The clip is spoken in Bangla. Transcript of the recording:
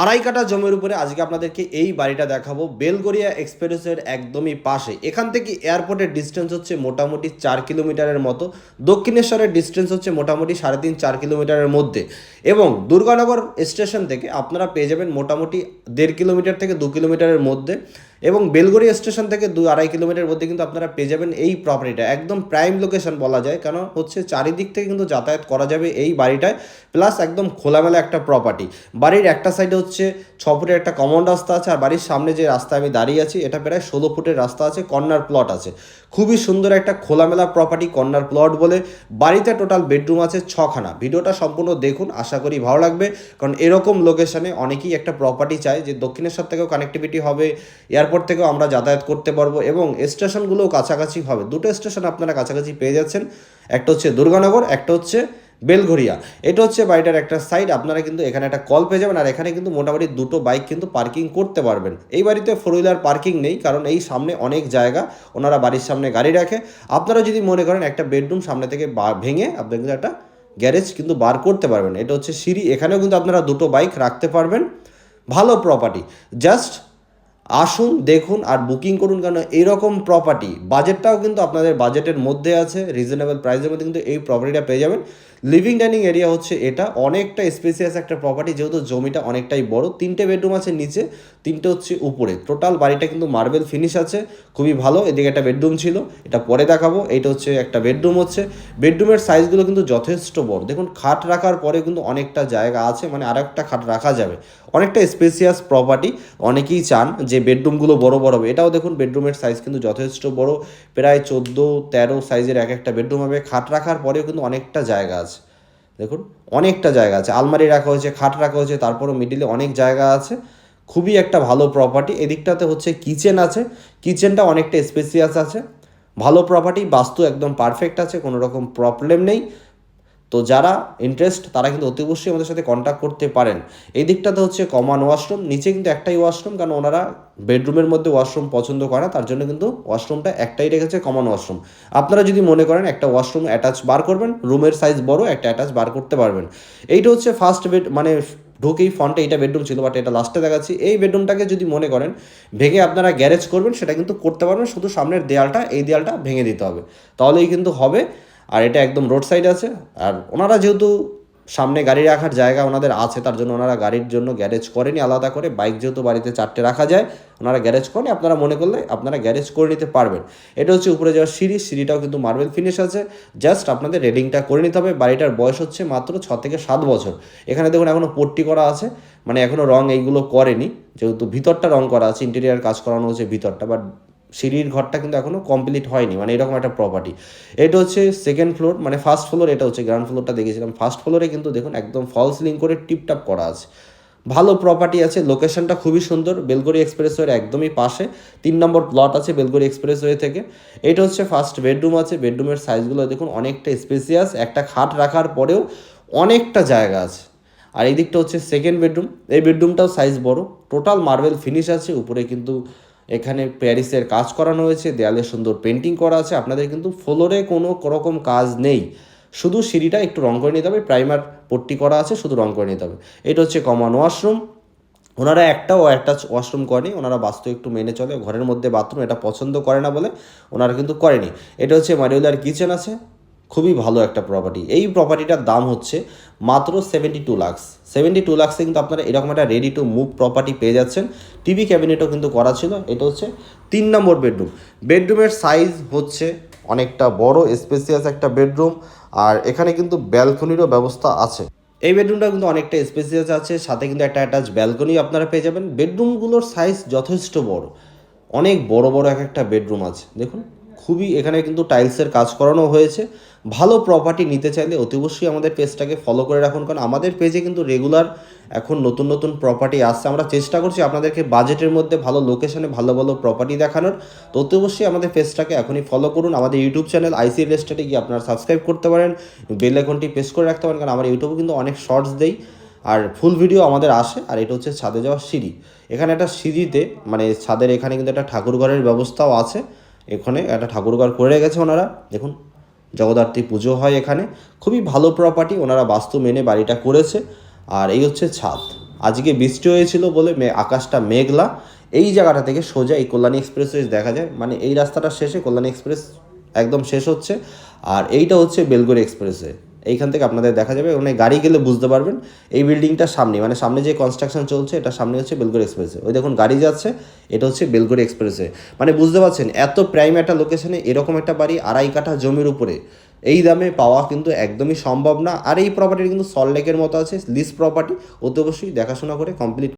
আড়াই কাঠা জমির উপরে আজকে আপনাদেরকে এই বাড়িটা দেখাবো বেলগড়িয়া এক্সপ্রেসের একদমই পাশে। এখান থেকে এয়ারপোর্টের ডিস্টেন্স হচ্ছে মোটামুটি 4 কিলোমিটারের মতো, দক্ষিণেশ্বরের ডিস্টেন্স হচ্ছে মোটামুটি 3.5-4 কিলোমিটারের মধ্যে, এবং দুর্গানগর স্টেশন থেকে আপনারা পেয়ে যাবেন মোটামুটি 1.5 কিলোমিটার থেকে 2 কিলোমিটারের মধ্যে, এবং বেলগড়িয়া স্টেশন থেকে 2-2.5 কিলোমিটারের মধ্যে কিন্তু আপনারা পেয়ে যাবেন এই প্রপার্টিটা। একদম প্রাইম লোকেশন বলা যায়, কারণ হচ্ছে চারিদিক থেকে কিন্তু যাতায়াত করা যাবে এই বাড়িটায়, প্লাস একদম খোলামেলা একটা প্রপার্টি। বাড়ির একটা সাইডে হচ্ছে 6 ফুটের একটা কমন রাস্তা আছে, আর বাড়ির সামনে যে রাস্তায় আমি দাঁড়িয়ে আছি এটা প্রায় 16 ফুটের রাস্তা আছে, কর্নার প্লট আছে। খুবই সুন্দর একটা খোলামেলা প্রপার্টি, কর্নার প্লট বলে। বাড়িতে টোটাল বেডরুম আছে 6খানা। ভিডিওটা সম্পূর্ণ দেখুন, আশা করি ভালো লাগবে, কারণ এরকম লোকেশনে অনেকেই একটা প্রপার্টি চায় যে দক্ষিণেশ্বর থেকেও কানেক্টিভিটি হবে, এয়ারপোর্ট থেকেও আমরা যাতায়াত করতে পারবো, এবং স্টেশনগুলোও কাছাকাছি হবে। দুটো স্টেশন আপনারা কাছাকাছি পেয়ে যাচ্ছেন, একটা হচ্ছে দুর্গানগর, একটা হচ্ছে বেলঘরিয়া। এটা হচ্ছে বাড়িটার একটা সাইড। আপনারা কিন্তু এখানে একটা কল পেয়ে যাবেন, আর এখানে কিন্তু মোটামুটি 2টো বাইক কিন্তু পার্কিং করতে পারবেন। এই বাড়িতে 4 হুইলার পার্কিং নেই, কারণ এই সামনে অনেক জায়গা, ওনারা বাড়ির সামনে গাড়ি রাখে। আপনারা যদি মনে করেন একটা বেডরুম সামনে থেকে ভেঙে আপনারা কিন্তু একটা গ্যারেজ কিন্তু বার করতে পারবেন। এটা হচ্ছে সিঁড়ি, এখানেও কিন্তু আপনারা 2টো বাইক রাখতে পারবেন। ভালো প্রপার্টি, জাস্ট আসুন, দেখুন আর বুকিং করুন, কারণ এইরকম প্রপার্টি বাজেটটাও কিন্তু আপনাদের বাজেটের মধ্যে আছে, রিজনেবল প্রাইসের মধ্যে কিন্তু এই প্রপার্টিটা পেয়ে যাবেন। লিভিং ডাইনিং এরিয়া হচ্ছে এটা, অনেকটা স্পেসিয়াস একটা প্রপার্টি, যেহেতু জমিটা অনেকটাই বড়। 3টে বেডরুম আছে নিচে, 3টে হচ্ছে উপরে। টোটাল বাড়িটা কিন্তু মার্বেল ফিনিশ আছে, খুবই ভালো। এদিকে একটা বেডরুম ছিল, এটা পরে দেখাবো। এইটা হচ্ছে একটা বেডরুম হচ্ছে, বেডরুমের সাইজগুলো কিন্তু যথেষ্ট বড়। দেখুন, খাট রাখার পরে কিন্তু অনেকটা জায়গা আছে, মানে আর একটা খাট রাখা যাবে। অনেকটা স্পেসিয়াস প্রপার্টি, অনেকেই চান যে বেডরুমগুলো বড় বড় হবে। এটাও দেখুন বেডরুমের সাইজ কিন্তু যথেষ্ট বড়, প্রায় 14-13 সাইজের এক একটা বেডরুম হবে। খাট রাখার পরেও কিন্তু অনেকটা জায়গা আছে, দেখুন অনেকটা জায়গা আছে। আলমারি রাখা হয়েছে, খাট রাখা হয়েছে, তারপরও মিডিলে অনেক জায়গা আছে। খুবই একটা ভালো প্রপার্টি। এদিকটাতে হচ্ছে কিচেন আছে, কিচেনটা অনেকটা স্পেসিয়াস আছে। ভালো প্রপার্টি, বাস্তু একদম পারফেক্ট আছে, কোনো রকম প্রবলেম নেই। তো যারা ইন্টারেস্ট তারা কিন্তু অতি অবশ্যই আমাদের সাথে কন্ট্যাক্ট করতে পারেন। এই দিকটাতে হচ্ছে কমন ওয়াশরুম, নিচে কিন্তু একটাই ওয়াশরুম, কারণ ওনারা বেডরুমের মধ্যে ওয়াশরুম পছন্দ করে না, তার জন্য কিন্তু ওয়াশরুমটা একটাই রেখেছে, কমন ওয়াশরুম। আপনারা যদি মনে করেন একটা ওয়াশরুম অ্যাটাচ বার করবেন, রুমের সাইজ বড়, একটা অ্যাটাচ বার করতে পারবেন। এইটা হচ্ছে ফার্স্ট বেড, মানে ঢুকেই ফ্রন্টে এইটা বেডরুম ছিল, বাট এটা লাস্টে দেখাচ্ছি। এই বেডরুমটাকে যদি মনে করেন ভেঙে আপনারা গ্যারেজ করবেন, সেটা কিন্তু করতে পারবেন। শুধু সামনের দেয়ালটা, এই দেয়ালটা ভেঙে দিতে হবে, তাহলেই কিন্তু হবে। আর এটা একদম রোড সাইড আছে। আর ওনারা যেহেতু সামনে গাড়ি রাখার জায়গা ওনাদের আছে, তার জন্য ওনারা গাড়ির জন্য গ্যারেজ করেনি আলাদা করে। বাইক যেহেতু বাড়িতে 4টে রাখা যায়, ওনারা গ্যারেজ করেনি। আপনারা মনে করলে আপনারা গ্যারেজ করে নিতে পারবেন। এটা হচ্ছে উপরে যাওয়ার সিঁড়ি, সিঁড়িটাও কিন্তু মার্বেল ফিনিশ আছে। জাস্ট আপনাদের রেডিংটা করে নিতে হবে। বাড়িটার বয়স হচ্ছে মাত্র 6 থেকে 7 বছর। এখানে দেখুন এখনও পট্টি করা আছে, মানে এখনও রং এইগুলো করেনি, যেহেতু ভিতরটা রং করা আছে, ইন্টেরিয়ার কাজ করানো হচ্ছে ভিতরটা, বাট সিঁড়ির ঘরটা কিন্তু এখনও কমপ্লিট হয়নি, মানে এরকম একটা প্রপার্টি। এটা হচ্ছে সেকেন্ড ফ্লোর, মানে ফার্স্ট ফ্লোর। এটা হচ্ছে গ্রাউন্ড ফ্লোরটা দেখেছিলাম। ফার্স্ট ফ্লোরে কিন্তু দেখুন একদম ফল সিলিং করে টিপটাপ করা আছে। ভালো প্রপার্টি আছে, লোকেশনটা খুবই সুন্দর, বেলগড়ি এক্সপ্রেসওয়ের একদমই পাশে। 3 নম্বর প্লট আছে বেলগড়ি এক্সপ্রেসওয়ে থেকে। এটা হচ্ছে ফার্স্ট বেডরুম আছে, বেডরুমের সাইজগুলো দেখুন অনেকটা স্পেসিয়াস, একটা খাট রাখার পরেও অনেকটা জায়গা আছে। আর এই দিকটা হচ্ছে সেকেন্ড বেডরুম, এই বেডরুমটাও সাইজ বড়, টোটাল মার্বেল ফিনিশ আছে। উপরে কিন্তু এখানে প্যারিসের কাজ করানো হয়েছে, দেয়ালে সুন্দর পেন্টিং করা আছে। আপনাদের কিন্তু ফ্লোরে কোনো রকম কাজ নেই, শুধু সিঁড়িটা একটু রং করে নিতে হবে, প্রাইমার পট্টি করা আছে, শুধু রং করে নিতে হবে। এটা হচ্ছে কমন ওয়াশরুম। ওনারা একটাও অ্যাটাচ ওয়াশরুম করেনি, ওনারা বাস্তু একটু মেনে চলে, ঘরের মধ্যে বাথরুম এটা পছন্দ করে না বলে ওনারা কিন্তু করেনি। এটা হচ্ছে মডিউলার কিচেন আছে, খুবই ভালো একটা প্রপার্টি। এই প্রপার্টিটার দাম হচ্ছে মাত্র 72 লাখ। 72 লাখসে কিন্তু আপনারা এরকম একটা রেডি টু মুভ প্রপার্টি পেয়ে যাচ্ছেন। টিভি ক্যাবিনেটও কিন্তু করা ছিল। এটা হচ্ছে 3 নম্বর বেডরুম। বেডরুমের সাইজ হচ্ছে অনেকটা বড়, স্পেসিয়াস একটা বেডরুম, আর এখানে কিন্তু ব্যালকনিরও ব্যবস্থা আছে। এই বেডরুমটা কিন্তু অনেকটা স্পেসিয়াস আছে, সাথে কিন্তু একটা অ্যাটাচ ব্যালকনি আপনারা পেয়ে যাবেন। বেডরুমগুলোর সাইজ যথেষ্ট বড়, অনেক বড় বড় এক একটা বেডরুম আছে দেখুন। খুবই এখানে কিন্তু টাইলসের কাজ করানো হয়েছে। ভালো প্রপার্টি নিতে চাইলে অতি অবশ্যই আমাদের পেজটাকে ফলো করে রাখুন, কারণ আমাদের পেজে কিন্তু রেগুলার এখন নতুন নতুন প্রপার্টি আসছে। আমরা চেষ্টা করছি আপনাদেরকে বাজেটের মধ্যে ভালো লোকেশনে ভালো ভালো প্রপার্টি দেখানোর। তো অতি অবশ্যই আমাদের পেজটাকে এখনই ফলো করুন। আমাদের ইউটিউব চ্যানেল আইসি রিয়েল এস্টেটে গিয়ে আপনারা সাবস্ক্রাইব করতে পারেন, বেল আইকনটি প্রেস করে রাখতে পারেন, কারণ আমার ইউটিউবে কিন্তু অনেক শর্টস দেই, আর ফুল ভিডিও আমাদের আসে। আর এটা হচ্ছে ছাদে যাওয়ার সিঁড়ি। এখানে একটা সিঁড়িতে, মানে ছাদের এখানে কিন্তু একটা ঠাকুর ঘরের ব্যবস্থাও আছে। এখানে একটা ঠাকুরঘর করে রেখেছে ওনারা, দেখুন জগদ্ধাত্রী পুজো হয় এখানে। খুবই ভালো প্রপার্টি, ওনারা বাস্তু মেনে বাড়িটা করেছে। আর এই হচ্ছে ছাদ। আজকে বৃষ্টি হয়েছিল বলে আকাশটা মেঘলা। এই জায়গাটা থেকে সোজা এই কল্যাণী এক্সপ্রেসওয়ে দেখা যায়, মানে এই রাস্তাটার শেষে কল্যাণী এক্সপ্রেস একদম শেষ হচ্ছে। আর এইটা হচ্ছে বেলগড়ি এক্সপ্রেসওয়ে। এইখান থেকে আপনাদের দেখা যাবে, ওখানে গাড়ি গেলে বুঝতে পারবেন। এই বিল্ডিংটার সামনে, মানে সামনে যে কনস্ট্রাকশন চলছে এটার সামনে হচ্ছে বেলগড়ি এক্সপ্রেসওয়ে। ওই দেখুন গাড়ি যাচ্ছে, এটা হচ্ছে বেলগড়ি এক্সপ্রেসওয়ে। মানে বুঝতে পারছেন এত প্রাইম একটা লোকেশনে এরকম একটা বাড়ি 2.5 কাঠা জমির উপরে এই দামে পাওয়া কিন্তু একদমই সম্ভব না। আর এই প্রপার্টির কিন্তু সল্টলেকের মতো আছে লিজ প্রপার্টি, অতি অবশ্যই দেখাশোনা করে কমপ্লিট